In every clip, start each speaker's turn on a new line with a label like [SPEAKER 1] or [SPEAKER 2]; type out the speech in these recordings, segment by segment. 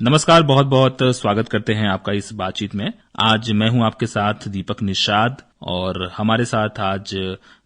[SPEAKER 1] नमस्कार, बहुत बहुत स्वागत करते हैं आपका इस बातचीत में। आज मैं हूं आपके साथ दीपक निषाद और हमारे साथ आज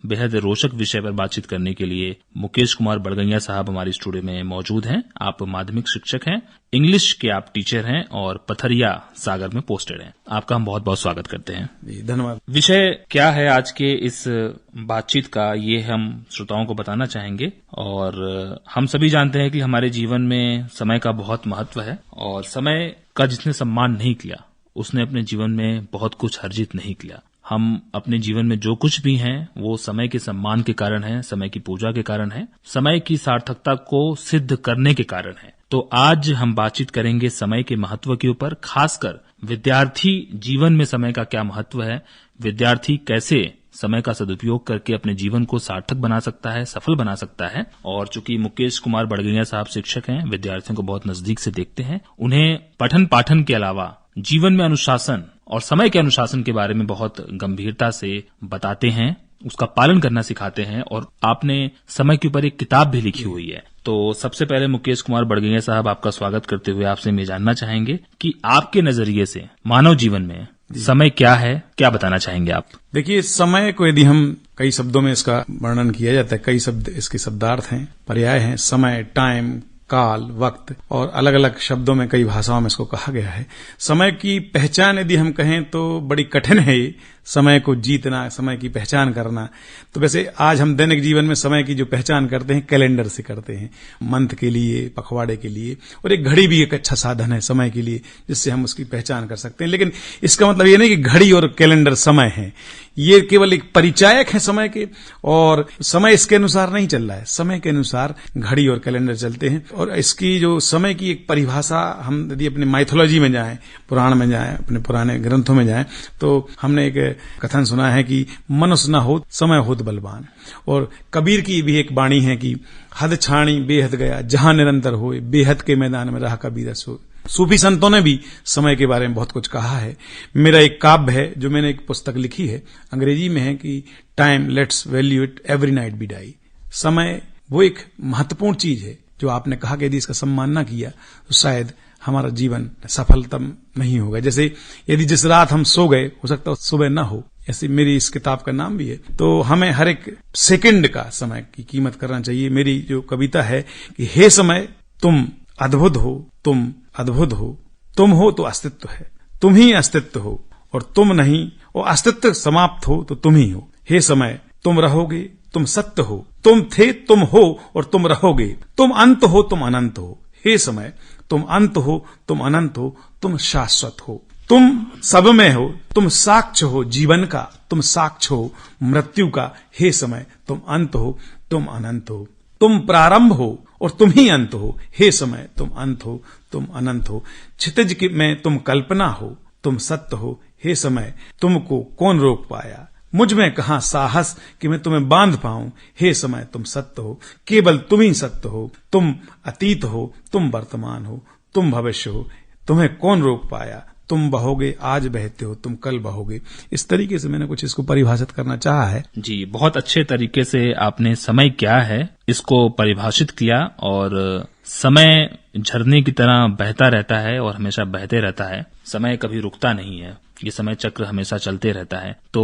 [SPEAKER 1] बेहद रोचक विषय पर बातचीत करने के लिए मुकेश कुमार बड़गैया साहब हमारे स्टूडियो में मौजूद हैं। आप माध्यमिक शिक्षक हैं, इंग्लिश के आप टीचर हैं और पथरिया सागर में पोस्टेड हैं। आपका हम बहुत बहुत स्वागत करते हैं।
[SPEAKER 2] धन्यवाद।
[SPEAKER 1] विषय क्या है आज के इस बातचीत का, ये हम श्रोताओं को बताना चाहेंगे। और हम सभी जानते हैं कि हमारे जीवन में समय का बहुत महत्व है और समय का जिसने सम्मान नहीं किया उसने अपने जीवन में बहुत कुछ अर्जित नहीं किया। हम अपने जीवन में जो कुछ भी हैं वो समय के सम्मान के कारण है, समय की पूजा के कारण है, समय की सार्थकता को सिद्ध करने के कारण है। तो आज हम बातचीत करेंगे समय के महत्व के ऊपर, खासकर विद्यार्थी जीवन में समय का क्या महत्व है, विद्यार्थी कैसे समय का सदुपयोग करके अपने जीवन को सार्थक बना सकता है, सफल बना सकता है। और चूंकि मुकेश कुमार बड़गैया साहब शिक्षक हैं, विद्यार्थियों को बहुत नजदीक से देखते हैं, उन्हें पठन पाठन के अलावा जीवन में अनुशासन और समय के अनुशासन के बारे में बहुत गंभीरता से बताते हैं, उसका पालन करना सिखाते हैं। और आपने समय के ऊपर एक किताब भी लिखी हुई है। तो सबसे पहले मुकेश कुमार बड़गैया साहब, आपका स्वागत करते हुए आपसे हम ये जानना चाहेंगे कि आपके नजरिए से मानव जीवन में समय क्या है, क्या बताना चाहेंगे आप?
[SPEAKER 2] देखिए, समय को यदि हम कई शब्दों में इसका वर्णन किया जाता है, कई शब्द इसके शब्दार्थ हैं, पर्याय हैं। समय, टाइम, काल, वक्त और अलग अलग शब्दों में कई भाषाओं में इसको कहा गया है। समय की पहचान यदि हम कहें तो बड़ी कठिन है ये, समय को जीतना, समय की पहचान करना। तो वैसे आज हम दैनिक जीवन में समय की जो पहचान करते हैं कैलेंडर से करते हैं, मंथ के लिए, पखवाड़े के लिए, और एक घड़ी भी एक अच्छा साधन है समय के लिए जिससे हम उसकी पहचान कर सकते हैं। लेकिन इसका मतलब ये नहीं कि घड़ी और कैलेंडर समय है, ये केवल एक परिचायक है समय के, और समय इसके अनुसार नहीं चल रहा है, समय के अनुसार घड़ी और कैलेंडर चलते हैं। और इसकी जो समय की एक परिभाषा हम यदि अपने माइथोलॉजी में जाएं, पुराण में जाएं, अपने पुराने ग्रंथों में जाएं, तो हमने एक कथन सुना है कि मनुष्य न हो समय होत बलवान। और कबीर की भी एक वाणी है कि हद छाणी बेहद गया जहां निरंतर होए, बेहद के मैदान में रहा कबीर सोए। सूफी संतों ने भी समय के बारे में बहुत कुछ कहा है। मेरा एक काव्य है जो मैंने एक पुस्तक लिखी है, अंग्रेजी में है कि time lets value it every night be die. समय वो एक महत्वपूर्ण चीज है जो आपने कहा कि यदि इसका सम्मान ना किया तो शायद हमारा जीवन सफलतम नहीं होगा। जैसे यदि जिस रात हम सो गए, हो सकता है सुबह ना हो, ऐसे मेरी इस किताब का नाम भी है। तो हमें हर एक सेकंड का समय की कीमत करना चाहिए। मेरी जो कविता है कि हे समय तुम अद्भुत हो, तुम अद्भुत हो, तुम हो तो अस्तित्व है, तुम ही अस्तित्व हो, और तुम नहीं और अस्तित्व समाप्त हो तो तुम ही हो। हे समय तुम रहोगे, तुम सत्य हो, तुम थे, तुम हो और तुम रहोगे, तुम अंत हो, तुम अनंत हो। हे समय तुम अंत हो, तुम अनंत हो, तुम शाश्वत हो, तुम सब में हो, तुम साक्ष्य हो जीवन का, तुम साक्ष्य हो मृत्यु का। हे समय तुम अंत हो, तुम अनंत हो, तुम प्रारंभ हो और तुम ही अंत हो। हे समय तुम अंत हो, तुम अनंत हो, क्षितिज में तुम कल्पना हो, तुम सत्य हो। हे समय तुमको कौन रोक पाया, मुझ में कहां साहस कि मैं तुम्हें बांध पाऊं। हे समय तुम सत्य हो, केवल तुम ही सत्य हो, तुम अतीत हो, तुम वर्तमान हो, तुम भविष्य हो, तुम्हें कौन रोक पाया, तुम बहोगे आज बहते हो, तुम कल बहोगे। इस तरीके से मैंने कुछ इसको परिभाषित करना चाहा है।
[SPEAKER 1] जी, बहुत अच्छे तरीके से आपने समय क्या है इसको परिभाषित किया। और समय झरने की तरह बहता रहता है और हमेशा बहते रहता है, समय कभी रुकता नहीं है, ये समय चक्र हमेशा चलते रहता है। तो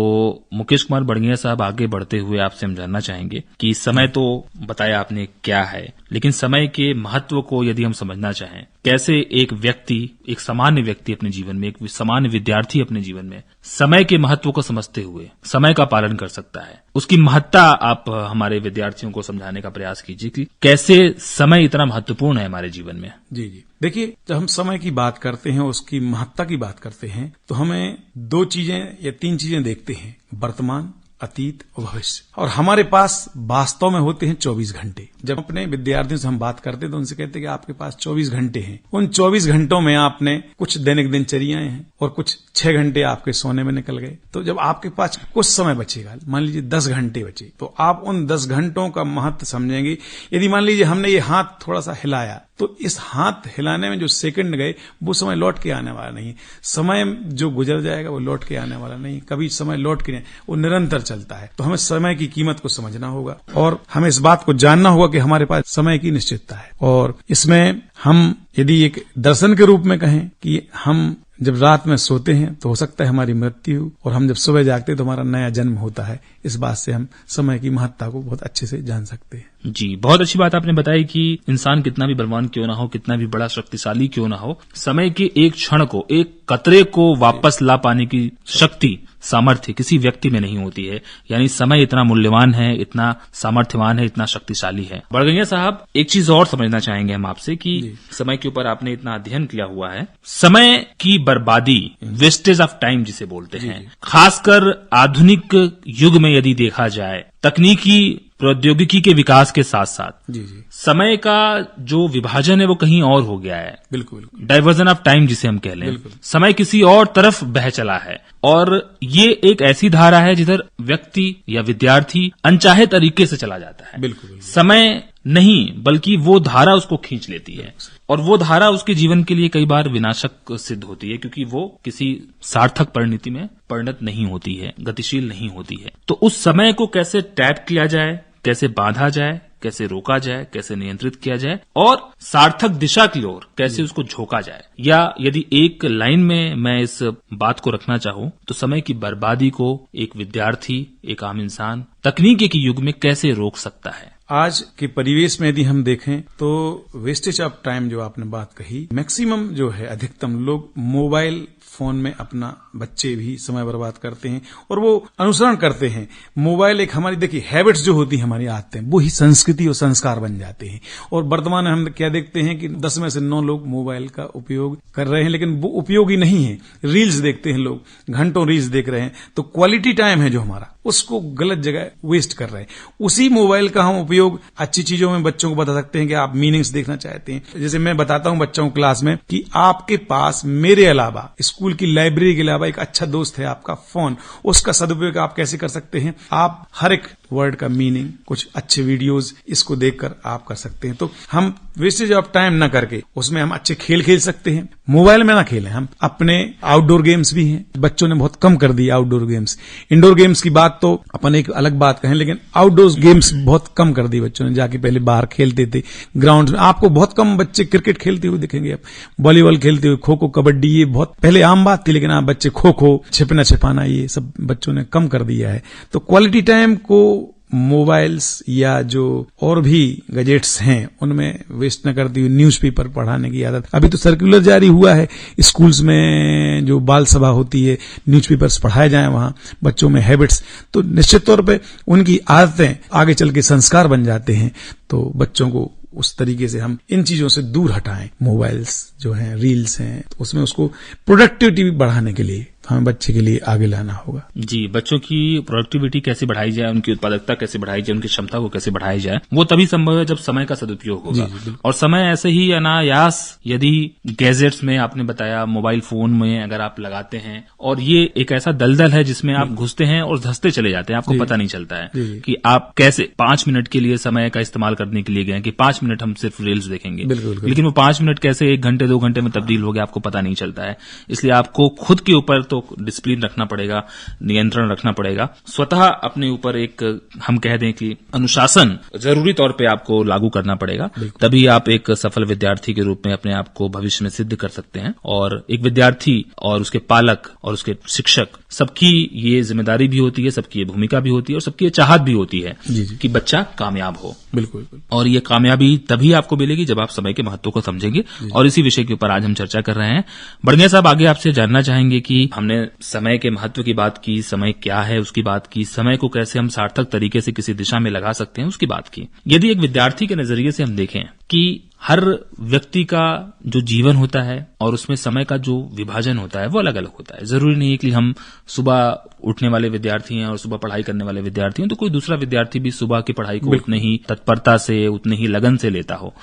[SPEAKER 1] मुकेश कुमार बड़गैया साहब, आगे बढ़ते हुए आपसे हम जानना चाहेंगे कि समय तो बताया आपने क्या है, लेकिन समय के महत्व को यदि हम समझना चाहें, कैसे एक व्यक्ति, एक सामान्य व्यक्ति अपने जीवन में, एक सामान्य विद्यार्थी अपने जीवन में समय के महत्व को समझते हुए समय का पालन कर सकता है, उसकी महत्ता आप हमारे विद्यार्थियों को समझाने का प्रयास कीजिए कि कैसे समय इतना महत्वपूर्ण है हमारे जीवन में।
[SPEAKER 2] जी जी, देखिए, जब हम समय की बात करते हैं, उसकी महत्ता की बात करते हैं, तो हमें दो चीजें या तीन चीजें देखते हैं, वर्तमान, अतीत और भविष्य। और हमारे पास वास्तव में होते हैं 24 घंटे। जब अपने विद्यार्थियों से हम बात करते हैं तो उनसे कहते हैं कि आपके पास 24 घंटे हैं। उन 24 घंटों में आपने कुछ दैनिक दिनचर्याएं हैं और कुछ 6 घंटे आपके सोने में निकल गए। तो जब आपके पास कुछ समय बचेगा, मान लीजिए 10 घंटे बचे, तो आप उन 10 घंटों का महत्व समझेंगे। यदि मान लीजिए हमने ये हाथ थोड़ा सा हिलाया तो इस हाथ हिलाने में जो सेकंड गए वो समय लौट के आने वाला नहीं। समय जो गुजर जाएगा वो लौट के आने वाला नहीं, कभी समय लौट के नहीं, वो निरंतर चलता है। तो हमें समय की कीमत को समझना होगा और हमें इस बात को जानना होगा कि हमारे पास समय की निश्चितता है। और इसमें हम यदि एक दर्शन के रूप में कहें कि हम जब रात में सोते हैं तो हो सकता है हमारी मृत्यु, और हम जब सुबह जागते हैं तो हमारा नया जन्म होता है। इस बात से हम समय की महत्ता को बहुत अच्छे से जान सकते हैं।
[SPEAKER 1] जी, बहुत अच्छी बात आपने बताई कि इंसान कितना भी बलवान क्यों ना हो, कितना भी बड़ा शक्तिशाली क्यों ना हो, समय के एक क्षण को, एक कतरे को वापस ला पाने की शक्ति, सामर्थ्य किसी व्यक्ति में नहीं होती है। यानी समय इतना मूल्यवान है, इतना सामर्थ्यवान है, इतना शक्तिशाली है। बड़गैया साहब, एक चीज और समझना चाहेंगे हम आपसे कि समय के ऊपर आपने इतना अध्ययन किया हुआ है। समय की बर्बादी, वेस्टेज ऑफ टाइम जिसे बोलते हैं, खासकर आधुनिक युग में यदि देखा जाए, तकनीकी प्रौद्योगिकी के विकास के साथ साथ समय का जो विभाजन है वो कहीं और हो गया है।
[SPEAKER 2] बिल्कुल,
[SPEAKER 1] डाइवर्जन ऑफ टाइम जिसे हम कह लें, समय किसी और तरफ बह चला है और ये एक ऐसी धारा है जिधर व्यक्ति या विद्यार्थी अनचाहे तरीके से चला जाता है।
[SPEAKER 2] बिल्कुल।
[SPEAKER 1] समय नहीं बल्कि वो धारा उसको खींच लेती है और वो धारा उसके जीवन के लिए कई बार विनाशक सिद्ध होती है, क्योंकि वो किसी सार्थक परिणति में परिणत नहीं होती है, गतिशील नहीं होती है। तो उस समय को कैसे टैप किया जाए, कैसे बांधा जाए, कैसे रोका जाए, कैसे नियंत्रित किया जाए और सार्थक दिशा की ओर कैसे उसको झोंका जाए, या यदि एक लाइन में मैं इस बात को रखना चाहूं तो समय की बर्बादी को एक विद्यार्थी, एक आम इंसान तकनीकी के युग में कैसे रोक सकता है।
[SPEAKER 2] आज के परिवेश में यदि हम देखें तो वेस्टेज ऑफ टाइम जो आपने बात कही, मैक्सिमम जो है, अधिकतम लोग मोबाइल फोन में अपना बच्चे भी समय बर्बाद करते हैं और वो अनुसरण करते हैं। मोबाइल एक हमारी, देखिए, हैबिट्स जो होती है, हमारी आदतें, वो ही संस्कृति और संस्कार बन जाते हैं। और वर्तमान में हम क्या देखते हैं कि 10 में से 9 लोग मोबाइल का उपयोग कर रहे हैं, लेकिन वो उपयोगी नहीं है। रील्स देखते हैं लोग, घंटों रील्स देख रहे हैं, तो क्वालिटी टाइम है जो हमारा, उसको गलत जगह वेस्ट कर रहे हैं। उसी मोबाइल का हम उपयोग अच्छी चीजों में बच्चों को बता सकते हैं कि आप मीनिंग्स देखना चाहते हैं। जैसे मैं बताता हूं बच्चों को क्लास में कि आपके पास मेरे अलावा, स्कूल की लाइब्रेरी के अलावा, एक अच्छा दोस्त है आपका फोन, उसका सदुपयोग आप कैसे कर सकते हैं। आप हर एक वर्ड का मीनिंग, कुछ अच्छे वीडियोस, इसको देखकर आप कर सकते हैं। तो हम वेस्टेज ऑफ टाइम ना करके उसमें हम अच्छे खेल खेल सकते हैं। मोबाइल में ना खेलें, हम अपने आउटडोर गेम्स भी हैं, बच्चों ने बहुत कम कर दी आउटडोर गेम्स। इंडोर गेम्स की बात तो अपन एक अलग बात कहें, लेकिन आउटडोर गेम्स बहुत कम कर दी बच्चों ने। जाके पहले बाहर खेलते थे ग्राउंड में, आपको बहुत कम बच्चे क्रिकेट खेलते हुए दिखेंगे, आप वॉलीबॉल खेलते हुए, खो खो, कबड्डी, ये बहुत पहले आम बात थी, लेकिन आप बच्चे खो खो, छिपना छिपाना, ये सब बच्चों ने कम कर दिया है। तो क्वालिटी टाइम को मोबाइल्स या जो और भी गैजेट्स हैं उनमें वेस्ट न करती हुई न्यूज़पेपर पढ़ाने की आदत। अभी तो सर्कुलर जारी हुआ है, स्कूल्स में जो बाल सभा होती है, न्यूज़पेपर्स पढ़ाए जाएं वहां बच्चों में हैबिट्स, तो निश्चित तौर पे उनकी आदतें आगे चल के संस्कार बन जाते हैं। तो बच्चों को उस तरीके से हम इन चीजों से दूर हटाएं। मोबाइल्स जो हैं, रील्स हैं, तो उसमें उसको प्रोडक्टिविटी बढ़ाने के लिए हमें बच्चे के लिए आगे लाना होगा।
[SPEAKER 1] जी, बच्चों की प्रोडक्टिविटी कैसे बढ़ाई जाए, उनकी उत्पादकता कैसे बढ़ाई जाए, उनकी क्षमता को कैसे बढ़ाई जाए, वो तभी संभव है जब समय का सदुपयोग होगा। और समय ऐसे ही अनायास यदि गैजेट्स में, आपने बताया मोबाइल फोन में अगर आप लगाते हैं, और ये एक ऐसा दलदल है जिसमें आप घुसते हैं और धंसते चले जाते हैं, आपको पता नहीं चलता है कि आप कैसे 5 मिनट के लिए समय का इस्तेमाल करने के लिए गए कि 5 मिनट हम सिर्फ रील्स देखेंगे, लेकिन वो 5 मिनट कैसे 1 घंटे 2 घंटे में तब्दील हो गया आपको पता नहीं चलता है। इसलिए आपको खुद के ऊपर तो डिसिप्लिन रखना पड़ेगा, नियंत्रण रखना पड़ेगा, स्वतः अपने ऊपर एक, हम कह दें कि अनुशासन जरूरी तौर पे आपको लागू करना पड़ेगा, तभी आप एक सफल विद्यार्थी के रूप में अपने आप को भविष्य में सिद्ध कर सकते हैं। और एक विद्यार्थी और उसके पालक और उसके शिक्षक, सबकी ये जिम्मेदारी भी होती है, सबकी ये भूमिका भी होती है और सबकी ये चाहत भी होती है कि बच्चा कामयाब हो।
[SPEAKER 2] बिल्कुल।
[SPEAKER 1] और ये कामयाबी तभी आपको मिलेगी जब आप समय के महत्व को समझेंगे, और इसी विषय के ऊपर आज हम चर्चा कर रहे हैं। बड़गैया साहब, आगे आपसे जानना चाहेंगे कि हमने समय के महत्व की बात की, समय क्या है उसकी बात की, समय को कैसे हम सार्थक तरीके से किसी दिशा में लगा सकते हैं उसकी बात की। यदि एक विद्यार्थी के नजरिए से हम देखें कि हर व्यक्ति का जो जीवन होता है और उसमें समय का जो विभाजन होता है वो अलग अलग होता है। जरूरी नहीं है कि हम सुबह उठने वाले विद्यार्थी हैं और सुबह पढ़ाई करने वाले विद्यार्थी हैं तो कोई दूसरा विद्यार्थी भी सुबह की पढ़ाई को उतने ही तत्परता से, उतने ही लगन से लेता हो।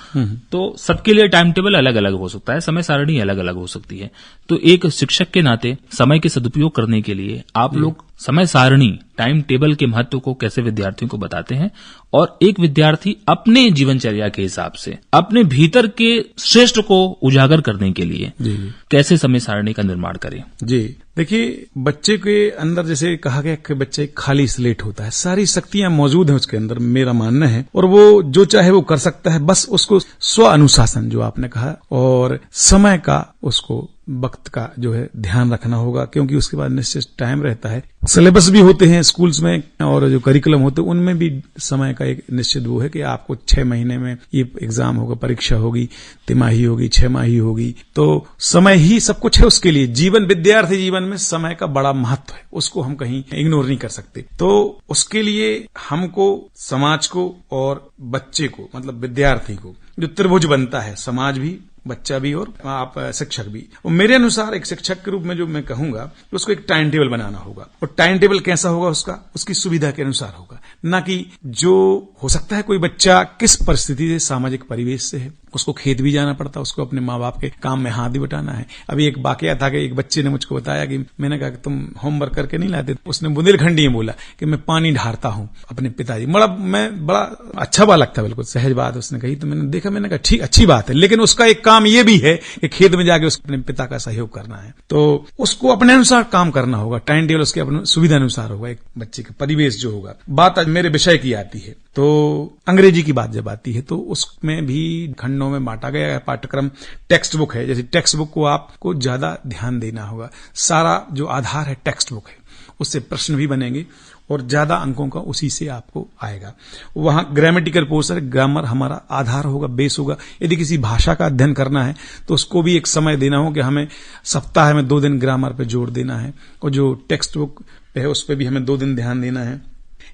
[SPEAKER 1] तो सबके लिए टाइम टेबल अलग अलग हो सकता है, समय सारणी अलग अलग हो सकती है। तो एक शिक्षक के नाते समय के सदुपयोग करने के लिए आप लोग समय सारणी, टाइम टेबल के महत्व को कैसे विद्यार्थियों को बताते हैं और एक विद्यार्थी अपने जीवनचर्या के हिसाब से अपने भीतर के श्रेष्ठ को उजागर करने के लिए कैसे समय सारणी का निर्माण करें।
[SPEAKER 2] जी देखिए, बच्चे के अंदर जैसे कहा गया कि बच्चा एक खाली स्लेट होता है, सारी शक्तियां मौजूद हैं उसके अंदर, मेरा मानना है, और वो जो चाहे वो कर सकता है। बस उसको स्व अनुशासन जो आपने कहा और समय का, उसको वक्त का जो है ध्यान रखना होगा, क्योंकि उसके बाद निश्चित टाइम रहता है। सिलेबस भी होते हैं स्कूल्स में और जो करिकुलम होते हैं उनमें भी समय का एक निश्चित वो है कि आपको 6 महीने में ये एग्जाम होगा, परीक्षा होगी, तिमाही होगी, 6 माही होगी, तो समय ही सब कुछ है उसके लिए। विद्यार्थी जीवन में समय का बड़ा महत्व है, उसको हम कहीं इग्नोर नहीं कर सकते। तो उसके लिए हमको, समाज को और बच्चे को, मतलब विद्यार्थी को, जो त्रिभुज बनता है, समाज भी, बच्चा भी और आप शिक्षक भी, और मेरे अनुसार एक शिक्षक के रूप में जो मैं कहूंगा, उसको एक टाइम टेबल बनाना होगा। और टाइम टेबल कैसा होगा उसका? उसकी सुविधा के अनुसार होगा, ना कि जो हो सकता है कोई बच्चा किस परिस्थिति से, सामाजिक परिवेश से है, उसको खेत भी जाना पड़ता, उसको अपने माँ बाप के काम में हाथ भी बटाना है। अभी एक वाकया था कि एक बच्चे ने मुझको बताया कि मैंने कहा कि तुम होमवर्क करके नहीं लाते, उसने बुंदेलखंडी में बोला कि मैं पानी ढारता हूं अपने पिताजी। बड़ा अच्छा बालक था, बिल्कुल सहज बात उसने कही। तो मैंने देखा, मैंने कहा ठीक, अच्छी बात है, लेकिन उसका एक काम ये भी है कि खेत में जाके उसको अपने पिता का सहयोग करना है, तो उसको अपने अनुसार काम करना होगा। टाइम टेबल उसके अपने सुविधा अनुसार होगा, एक बच्चे का परिवेश जो होगा। बात आज मेरे विषय की आती है, तो अंग्रेजी की बात जब आती है तो उसमें भी खंडों में बांटा गया है पाठ्यक्रम। टेक्स्ट बुक है, जैसे टेक्स्ट बुक को आपको ज्यादा ध्यान देना होगा। सारा जो आधार है टेक्स्ट बुक है, उससे प्रश्न भी बनेंगे और ज्यादा अंकों का उसी से आपको आएगा। वहां ग्रामेटिकल पोर्शन, ग्रामर हमारा आधार होगा, बेस होगा। यदि किसी भाषा का अध्ययन करना है तो उसको भी एक समय देना हो कि हमें सप्ताह में 2 दिन ग्रामर पे जोर देना है, और जो टेक्स्ट बुक है उस पर भी हमें 2 दिन ध्यान देना है।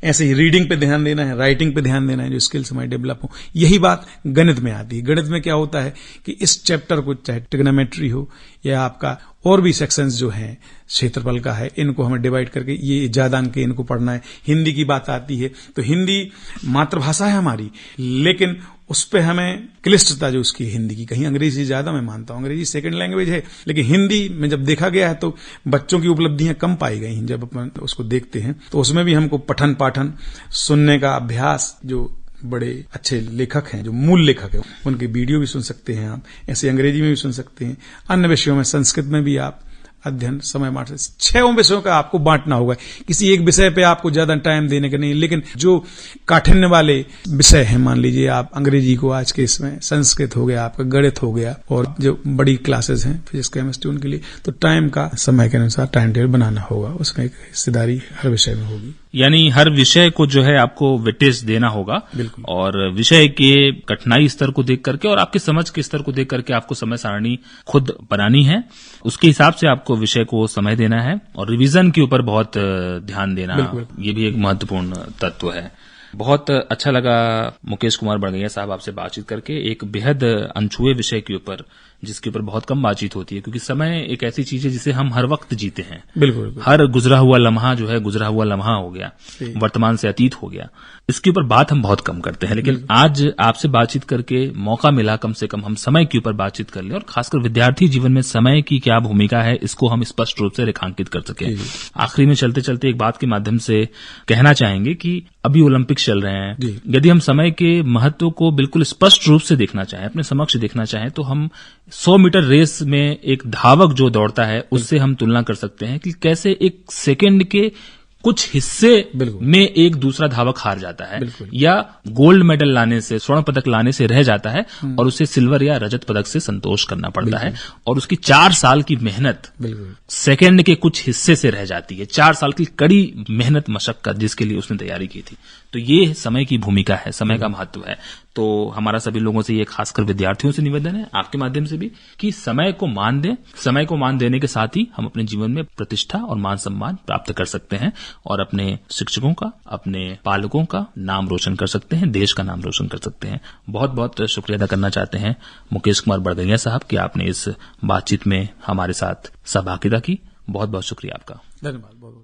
[SPEAKER 2] ऐसे ही रीडिंग पे ध्यान देना है, राइटिंग पे ध्यान देना है, जो स्किल्स हमारी डेवलप हो। यही बात गणित में आती है। गणित में क्या होता है कि इस चैप्टर को, चाहे ट्रिग्नोमेट्री हो या आपका और भी सेक्शंस जो हैं, क्षेत्रफल का है, इनको हमें डिवाइड करके ये ज्यादा अंक इनको पढ़ना है। हिंदी की बात आती है तो हिंदी मातृभाषा है हमारी, लेकिन उस पे हमें क्लिष्टता जो उसकी हिंदी की, कहीं अंग्रेजी ज्यादा, मैं मानता हूं अंग्रेजी सेकंड लैंग्वेज है, लेकिन हिंदी में जब देखा गया है तो बच्चों की उपलब्धियां कम पाई गई हैं। जब अपन उसको देखते हैं तो उसमें भी हमको पठन पाठन, सुनने का अभ्यास, जो बड़े अच्छे लेखक हैं, जो मूल लेखक हैं, उनके वीडियो भी सुन सकते हैं आप, ऐसे अंग्रेजी में भी सुन सकते हैं। अन्य विषयों में, संस्कृत में भी आप अध्ययन समय बांट, 6 विषयों का आपको बांटना होगा। किसी एक विषय पे आपको ज्यादा टाइम देने का नहीं, लेकिन जो काठिन्य वाले विषय हैं, मान लीजिए आप अंग्रेजी को आज के इसमें, संस्कृत हो गया, आपका गणित हो गया, और जो बड़ी क्लासेस हैं फिजिक्स केमिस्ट्री, उनके लिए तो टाइम का, समय के अनुसार टाइम टेबल बनाना होगा। उसमें एक हिस्सेदारी हर विषय में होगी,
[SPEAKER 1] यानी हर विषय को जो है आपको वेटेज देना होगा, और विषय के कठिनाई स्तर को देख करके और आपके समझ के स्तर को देख करके आपको समय सारणी खुद बनानी है। उसके हिसाब से आपको विषय को समय देना है और रिवीजन के ऊपर बहुत ध्यान देना, ये भी एक महत्वपूर्ण तत्व है। बहुत अच्छा लगा मुकेश कुमार बड़गैया साहब आपसे बातचीत करके, एक बेहद अनछुए विषय के ऊपर, जिसके ऊपर बहुत कम बातचीत होती है, क्योंकि समय एक ऐसी चीज है जिसे हम हर वक्त जीते हैं।
[SPEAKER 2] बिल्कुल।
[SPEAKER 1] हर गुजरा हुआ लम्हा जो है गुजरा हुआ लम्हा हो गया, वर्तमान से अतीत हो गया। इसके ऊपर बात हम बहुत कम करते हैं, लेकिन आज आपसे बातचीत करके मौका मिला कम से कम हम समय के ऊपर बातचीत कर लें, और खासकर विद्यार्थी जीवन में समय की क्या भूमिका है इसको हम स्पष्ट रूप से रेखांकित कर सकें। आखिरी में चलते चलते एक बात के माध्यम से कहना चाहेंगे कि अभी ओलंपिक्स चल रहे हैं, यदि हम समय के महत्व को बिल्कुल स्पष्ट रूप से देखना चाहें, अपने समक्ष देखना चाहें, तो हम 100 मीटर रेस में एक धावक जो दौड़ता है उससे हम तुलना कर सकते हैं कि कैसे एक सेकंड के कुछ हिस्से में एक दूसरा धावक हार जाता है, या गोल्ड मेडल लाने से, स्वर्ण पदक लाने से रह जाता है और उसे सिल्वर या रजत पदक से संतोष करना पड़ता है, और उसकी 4 साल की मेहनत सेकंड के कुछ हिस्से से रह जाती है। 4 साल की कड़ी मेहनत, मशक्कत जिसके लिए उसने तैयारी की थी। तो ये समय की भूमिका है, समय का महत्व है। तो हमारा सभी लोगों से ये, खासकर विद्यार्थियों से निवेदन है, आपके माध्यम से भी, कि समय को मान दें। समय को मान देने के साथ ही हम अपने जीवन में प्रतिष्ठा और मान सम्मान प्राप्त कर सकते हैं, और अपने शिक्षकों का, अपने पालकों का नाम रोशन कर सकते हैं, देश का नाम रोशन कर सकते हैं। बहुत बहुत शुक्रिया अदा करना चाहते हैं मुकेश कुमार बड़गैया साहब कि आपने इस बातचीत में हमारे साथ सहभागिता की। बहुत बहुत शुक्रिया आपका।
[SPEAKER 2] धन्यवाद। बहुत